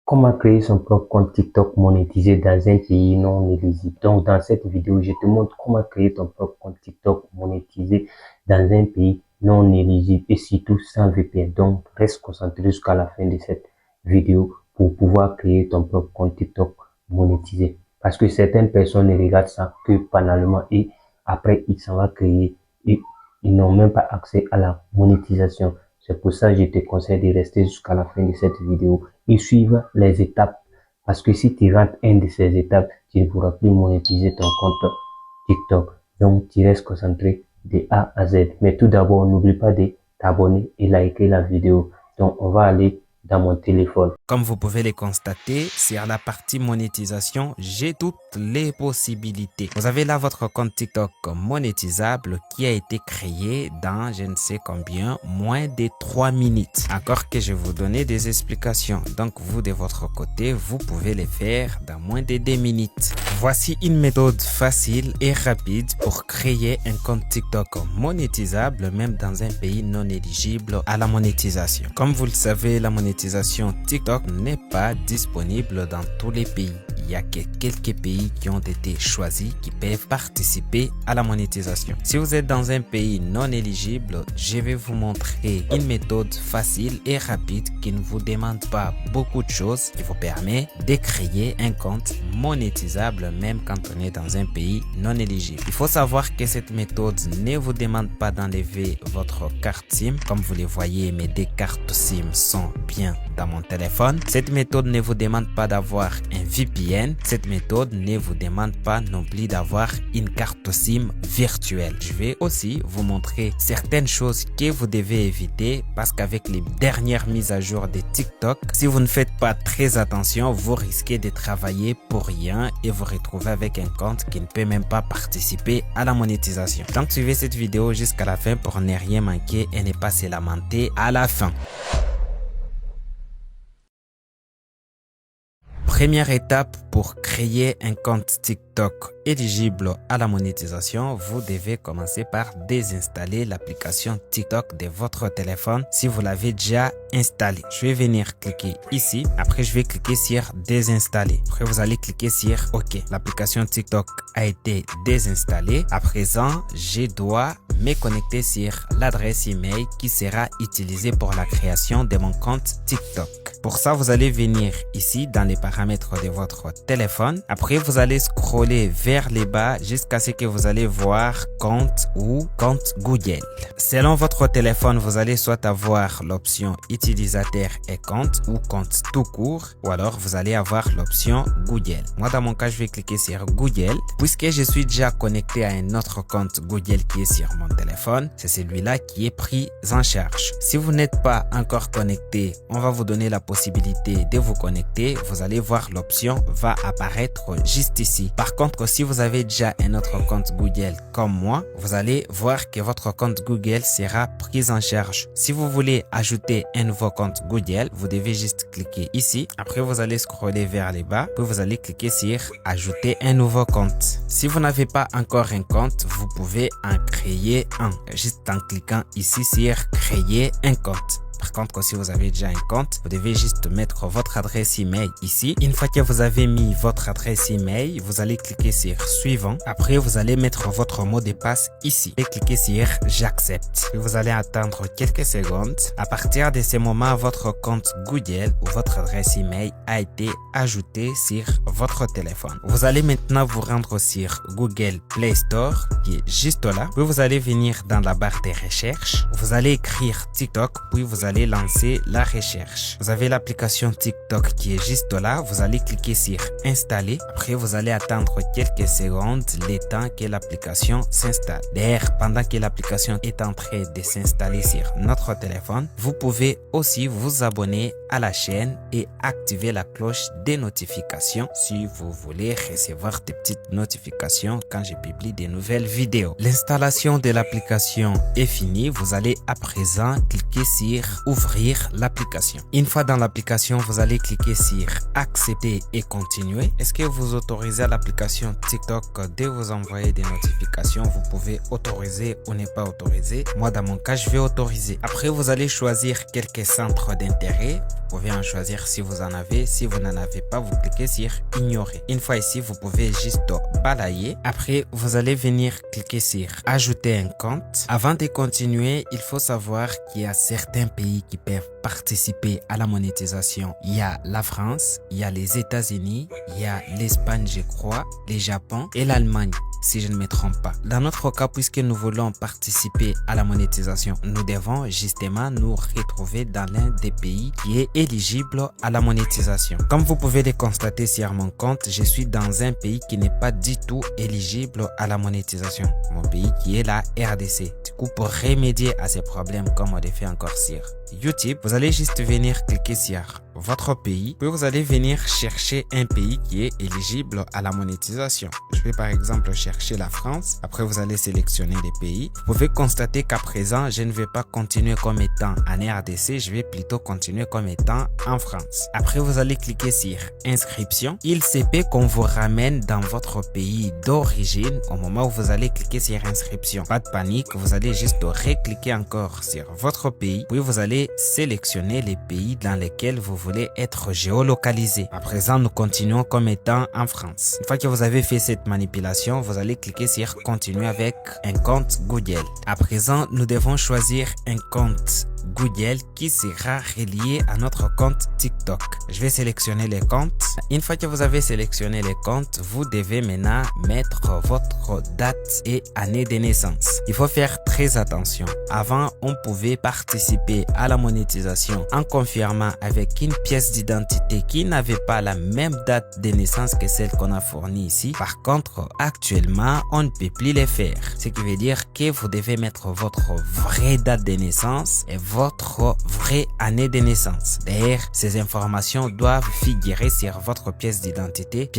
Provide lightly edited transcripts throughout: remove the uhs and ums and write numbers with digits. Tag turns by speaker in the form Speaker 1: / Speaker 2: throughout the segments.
Speaker 1: Comment créer son propre compte TikTok monétisé dans un pays non éligible. Donc, dans cette vidéo, je te montre comment créer ton propre compte TikTok monétisé dans un pays non éligible et surtout sans VPN. Donc, reste concentré jusqu'à la fin de cette vidéo pour pouvoir créer ton propre compte TikTok monétisé. Parce que certaines personnes ne regardent ça que banalement et après, ils s'en vont créer et ils n'ont même pas accès à la monétisation. C'est pour ça que je te conseille de rester jusqu'à la fin de cette vidéo et suivre les étapes. Parce que si tu rates une de ces étapes, tu ne pourras plus monétiser ton compte TikTok. Donc, tu restes concentré de A à Z. Mais tout d'abord, n'oublie pas de t'abonner et liker la vidéo. Donc, on va aller dans mon téléphone.
Speaker 2: Comme vous pouvez le constater, sur la partie monétisation, j'ai toutes les possibilités. Vous avez là votre compte TikTok monétisable qui a été créé dans je ne sais combien, moins de 3 minutes. Encore que je vais vous donner des explications. Donc vous de votre côté, vous pouvez le faire dans moins de 2 minutes. Voici une méthode facile et rapide pour créer un compte TikTok monétisable même dans un pays non éligible à la monétisation. Comme vous le savez, la monétisation TikTok n'est pas disponible dans tous les pays. Il y a que quelques pays qui ont été choisis qui peuvent participer à la monétisation. Si vous êtes dans un pays non éligible, je vais vous montrer une méthode facile et rapide qui ne vous demande pas beaucoup de choses, qui vous permet de créer un compte monétisable même quand on est dans un pays non éligible. Il faut savoir que cette méthode ne vous demande pas d'enlever votre carte SIM. Comme vous le voyez, mes 2 cartes SIM sont bien dans mon téléphone. Cette méthode ne vous demande pas d'avoir un VPN. Cette méthode ne vous demande pas non plus d'avoir une carte SIM virtuelle. Je vais aussi vous montrer certaines choses que vous devez éviter parce qu'avec les dernières mises à jour de TikTok, si vous ne faites pas très attention, vous risquez de travailler pour rien et vous retrouver avec un compte qui ne peut même pas participer à la monétisation. Donc suivez cette vidéo jusqu'à la fin pour ne rien manquer et ne pas se lamenter à la fin. Première étape pour créer un compte TikTok éligible à la monétisation, vous devez commencer par désinstaller l'application TikTok de votre téléphone si vous l'avez déjà installé. Je vais venir cliquer ici. Après, je vais cliquer sur désinstaller. Après, vous allez cliquer sur OK. L'application TikTok a été désinstallée. À présent, je dois me connecter sur l'adresse email qui sera utilisée pour la création de mon compte TikTok. Pour ça, vous allez venir ici dans les paramètres de votre téléphone. Après, vous allez scroller vers le bas jusqu'à ce que vous allez voir compte ou compte Google. Selon votre téléphone, vous allez soit avoir l'option utilisateur et compte ou compte tout court ou alors vous allez avoir l'option Google. Moi, dans mon cas, je vais cliquer sur Google puisque je suis déjà connecté à un autre compte Google qui est sur mon téléphone. C'est celui-là qui est pris en charge. Si vous n'êtes pas encore connecté, on va vous donner la possibilité de vous connecter. Vous allez voir l'option va apparaître juste ici. Par contre, si vous avez déjà un autre compte Google comme moi, vous allez voir que votre compte Google sera pris en charge. Si vous voulez ajouter un nouveau compte Google, vous devez juste cliquer ici. Après, vous allez scroller vers le bas, puis vous allez cliquer sur ajouter un nouveau compte. Si vous n'avez pas encore un compte, vous pouvez en créer un juste en cliquant ici sur créer un compte. Par contre, si vous avez déjà un compte, vous devez juste mettre votre adresse email ici. Une fois que vous avez mis votre adresse email, vous allez cliquer sur suivant. Après, vous allez mettre votre mot de passe ici et cliquer sur j'accepte. Vous allez attendre quelques secondes. À partir de ce moment, votre compte Google ou votre adresse email a été ajouté sur votre téléphone. Vous allez maintenant vous rendre sur Google Play Store qui est juste là. Puis vous allez venir dans la barre de recherche. Vous allez écrire TikTok, puis vous allez lancer la recherche. Vous avez l'application TikTok qui est juste là. Vous allez cliquer sur installer. Après, vous allez attendre quelques secondes le temps que l'application s'installe. D'ailleurs, pendant que l'application est en train de s'installer sur notre téléphone, vous pouvez aussi vous abonner à la chaîne et activer la cloche des notifications si vous voulez recevoir des petites notifications quand je publie des nouvelles vidéos. L'installation de l'application est finie. Vous allez à présent cliquer sur sur ouvrir l'application. Une fois dans l'application, vous allez cliquer sur accepter et continuer. Est-ce que vous autorisez à l'application TikTok de vous envoyer des notifications? Vous pouvez autoriser ou ne pas autoriser. Moi, dans mon cas, je vais autoriser. Après, vous allez choisir quelques centres d'intérêt. Vous pouvez en choisir si vous en avez. Si vous n'en avez pas, vous cliquez sur ignorer. Une fois ici, vous pouvez juste balayer. Après, vous allez venir cliquer sur ajouter un compte. Avant de continuer, il faut savoir qu'il y a certains pays qui peuvent participer à la monétisation. Il y a la France, il y a les États-Unis, il y a l'Espagne, je crois, le Japon et l'Allemagne, si je ne me trompe pas. Dans notre cas, puisque nous voulons participer à la monétisation, nous devons justement nous retrouver dans l'un des pays qui est éligible à la monétisation. Comme vous pouvez le constater sur mon compte, je suis dans un pays qui n'est pas du tout éligible à la monétisation. Mon pays qui est la RDC. Du coup, pour remédier à ces problèmes, comme on le fait encore sur YouTube, vous allez juste venir cliquer sur votre pays, puis vous allez venir chercher un pays qui est éligible à la monétisation. Je vais par exemple chercher la France. Après, vous allez sélectionner les pays. Vous pouvez constater qu'à présent, je ne vais pas continuer comme étant en RDC, je vais plutôt continuer comme étant en France. Après, vous allez cliquer sur inscription. Il se peut qu'on vous ramène dans votre pays d'origine au moment où vous allez cliquer sur inscription. Pas de panique, vous allez juste recliquer encore sur votre pays, puis vous allez sélectionner les pays dans lesquels vous voulez être géolocalisé. À présent, nous continuons comme étant en France. Une fois que vous avez fait cette manipulation, vous allez cliquer sur continuer avec un compte Google. À présent, nous devons choisir un compte Google qui sera relié à notre compte TikTok. Je vais sélectionner les comptes. Une fois que vous avez sélectionné les comptes, vous devez maintenant mettre votre date et année de naissance. Il faut faire très attention. Avant, on pouvait participer à la monétisation en confirmant avec une pièce d'identité qui n'avait pas la même date de naissance que celle qu'on a fournie ici. Par contre, actuellement, on ne peut plus les faire. Ce qui veut dire que vous devez mettre votre vraie date de naissance et votre vraie année de naissance. D'ailleurs, ces informations doivent figurer sur votre pièce d'identité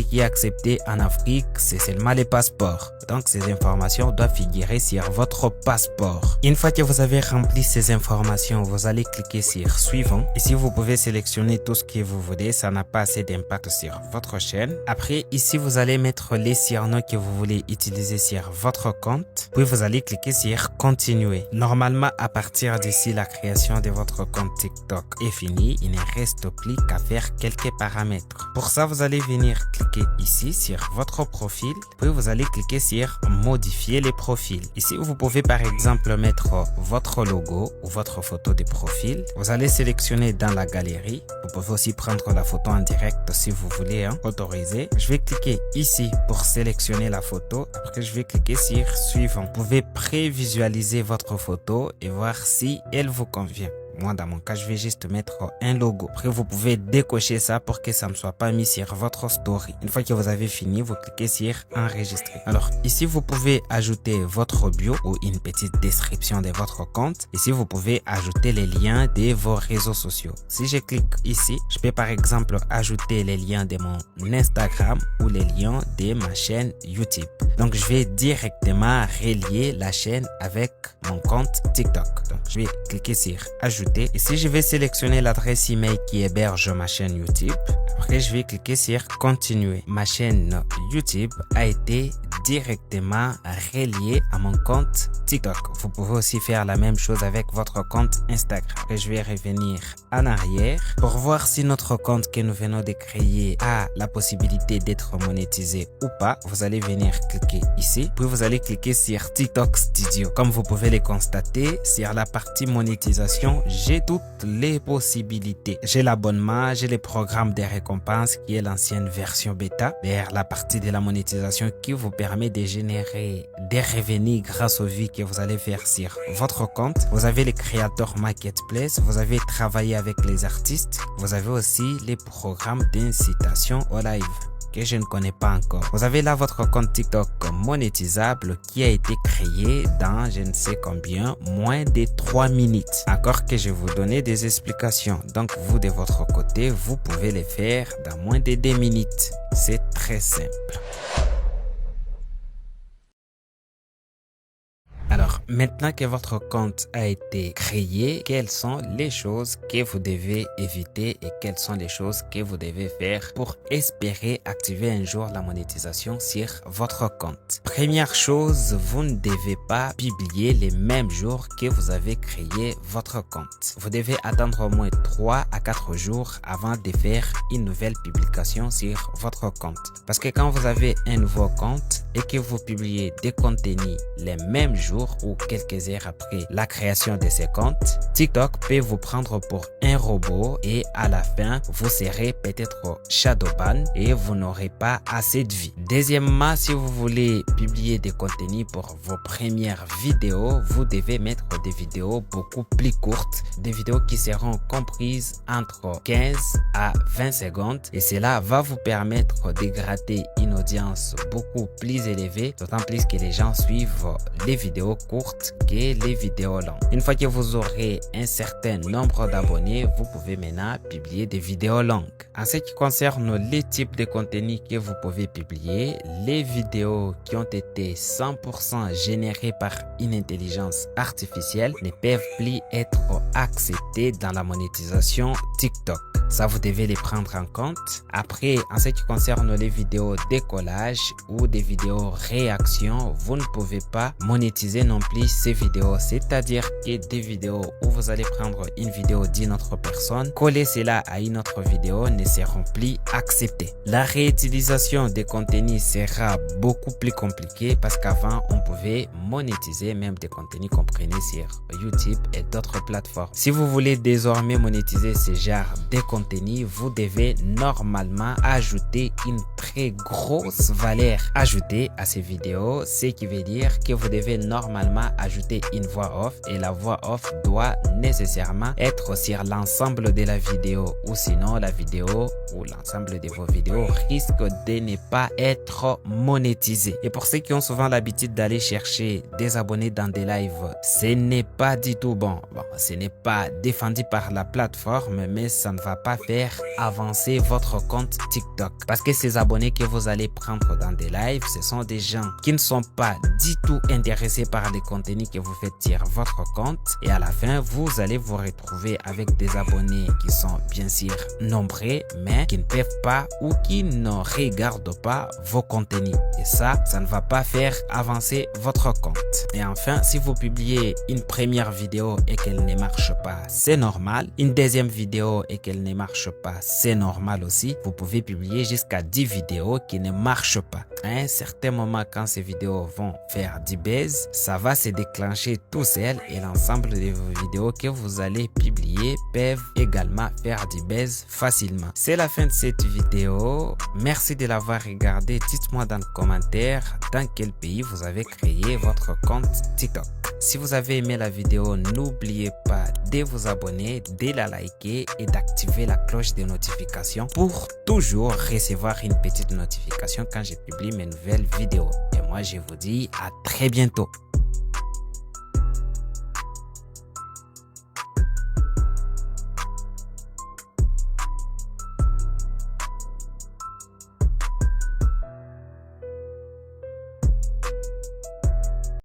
Speaker 2: qui est acceptée en Afrique, c'est seulement les passeports. Donc, ces informations doivent figurer sur votre passeport. Une fois que vous avez rempli ces informations, vous allez cliquer sur suivant. Ici, vous pouvez sélectionner tout ce que vous voulez. Ça n'a pas assez d'impact sur votre chaîne. Après, ici, vous allez mettre les surnoms que vous voulez utiliser sur votre compte. Puis, vous allez cliquer sur continuer. Normalement, à partir d'ici, la création de votre compte TikTok est finie. Il ne reste plus qu'à faire quelques paramètres. Pour ça, vous allez venir cliquer ici sur votre profil. Puis, vous allez cliquer sur modifier les profils. Ici, vous pouvez par exemple mettre votre logo ou votre photo de profil. Vous allez sélectionner dans la galerie. Vous pouvez aussi prendre la photo en direct si vous voulez, autoriser. Je vais cliquer ici pour sélectionner la photo. Après, je vais cliquer sur suivant. Vous pouvez prévisualiser votre photo et voir si elle vous convient. Moi, dans mon cas, je vais juste mettre un logo. Après, vous pouvez décocher ça pour que ça ne soit pas mis sur votre story. Une fois que vous avez fini, vous cliquez sur enregistrer. Alors, ici, vous pouvez ajouter votre bio ou une petite description de votre compte. Ici, vous pouvez ajouter les liens de vos réseaux sociaux. Si je clique ici, je peux par exemple ajouter les liens de mon Instagram ou les liens de ma chaîne YouTube. Donc, je vais directement relier la chaîne avec mon compte TikTok. Donc, je vais cliquer sur ajouter. Ici, je vais sélectionner l'adresse email qui héberge ma chaîne YouTube. Après, je vais cliquer sur continuer. Ma chaîne YouTube a été directement reliée à mon compte TikTok. Vous pouvez aussi faire la même chose avec votre compte Instagram. Après, je vais revenir en arrière pour voir si notre compte que nous venons de créer a la possibilité d'être monétisé ou pas. Vous allez venir cliquer ici, puis vous allez cliquer sur TikTok Studio. Comme vous pouvez le constater, sur la partie monétisation, j'ai toutes les possibilités. J'ai l'abonnement, j'ai les programmes de récompenses qui est l'ancienne version bêta. D'ailleurs, la partie de la monétisation qui vous permet de générer des revenus grâce aux vues que vous allez faire sur votre compte. Vous avez les créateurs marketplace, vous avez travaillé avec les artistes, vous avez aussi les programmes d'incitation au live que je ne connais pas encore. Vous avez là votre compte TikTok monétisable qui a été créé dans je ne sais combien, moins de 3 minutes. Encore que je vous donner des explications. Donc vous de votre côté, vous pouvez les faire dans moins de 2 minutes. C'est très simple. Alors, maintenant que votre compte a été créé, quelles sont les choses que vous devez éviter et quelles sont les choses que vous devez faire pour espérer activer un jour la monétisation sur votre compte. Première chose, vous ne devez pas publier les mêmes jours que vous avez créé votre compte. Vous devez attendre au moins 3 à 4 jours avant de faire une nouvelle publication sur votre compte. Parce que quand vous avez un nouveau compte et que vous publiez des contenus les mêmes jours ou quelques heures après la création de ces comptes, TikTok peut vous prendre pour un robot et à la fin, vous serez peut-être shadowban et vous n'aurez pas assez de vie. Deuxièmement, si vous voulez publier des contenus pour vos premières vidéos, vous devez mettre des vidéos beaucoup plus courtes, des vidéos qui seront comprises entre 15 à 20 secondes et cela va vous permettre de gratter une audience beaucoup plus élevée, d'autant plus que les gens suivent les vidéos courtes que les vidéos longues. Une fois que vous aurez un certain nombre d'abonnés, vous pouvez maintenant publier des vidéos longues. En ce qui concerne les types de contenus que vous pouvez publier, les vidéos qui ont été 100% générées par une intelligence artificielle ne peuvent plus être acceptées dans la monétisation TikTok. Ça, vous devez les prendre en compte. Après, en ce qui concerne les vidéos décollage ou des vidéos réaction, vous ne pouvez pas monétiser non plus ces vidéos. C'est-à-dire que des vidéos où vous allez prendre une vidéo d'une autre personne, coller cela à une autre vidéo ne seront plus acceptées. La réutilisation des contenus sera beaucoup plus compliquée parce qu'avant, on pouvait monétiser même des contenus qu'on prenait sur YouTube et d'autres plateformes. Si vous voulez désormais monétiser ce genre de contenus, vous devez normalement ajouter une très grosse valeur ajoutée à ces vidéos, ce qui veut dire que vous devez normalement ajouter une voix off et la voix off doit nécessairement être sur l'ensemble de la vidéo ou sinon la vidéo ou l'ensemble de vos vidéos risque de ne pas être monétisé. Et pour ceux qui ont souvent l'habitude d'aller chercher des abonnés dans des lives, ce n'est pas du tout bon. Ce n'est pas défendu par la plateforme, mais ça ne va pas faire avancer votre compte TikTok. Parce que ces abonnés que vous allez prendre dans des lives, ce sont des gens qui ne sont pas du tout intéressés par les contenus que vous faites sur votre compte. Et à la fin, vous allez vous retrouver avec des abonnés qui sont bien sûr nombreux, mais qui ne peuvent pas ou qui ne regardent pas vos contenus. Et ça ne va pas faire avancer votre compte. Et enfin, si vous publiez une première vidéo et qu'elle ne marche pas, c'est normal. Une deuxième vidéo et qu'elle ne marche pas, c'est normal aussi. Vous pouvez publier jusqu'à 10 vidéos qui ne marchent pas. À un certain moment, quand ces vidéos vont faire du buzz, ça va se déclencher tout seul et l'ensemble de vos vidéos que vous allez publier peuvent également faire du buzz facilement. C'est la fin de cette vidéo. Merci de l'avoir regardé. Dites-moi dans les commentaires dans quel pays vous avez créé votre compte TikTok. Si vous avez aimé la vidéo, n'oubliez pas de vous abonner, de la liker et d'activer la cloche de notification pour toujours recevoir une petite notification quand je publie mes nouvelles vidéos. Et moi, je vous dis à très bientôt.